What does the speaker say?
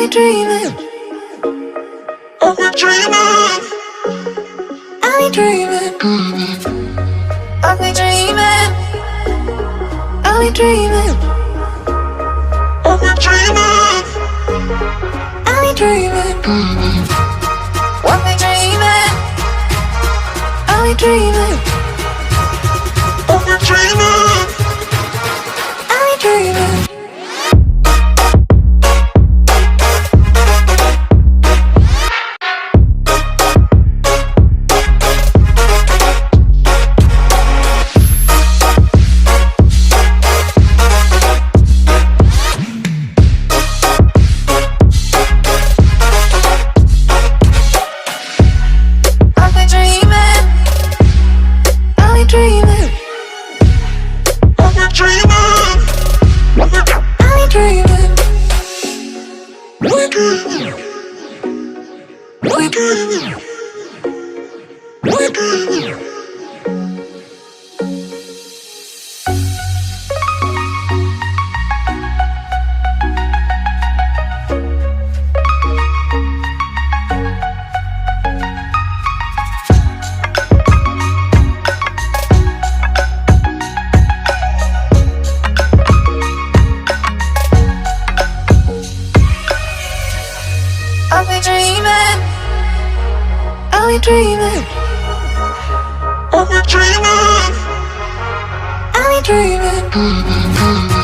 dreaming. I'll be dreaming. I'll be dreaming. I'll be dreaming. I'll be dreaming. I'll be dreaming. I'll be dreaming. I'll be dreaming. I'll be dreaming. I'll be dreaming. I'll be dreaming. I'll be dreaming. I'll be dreaming.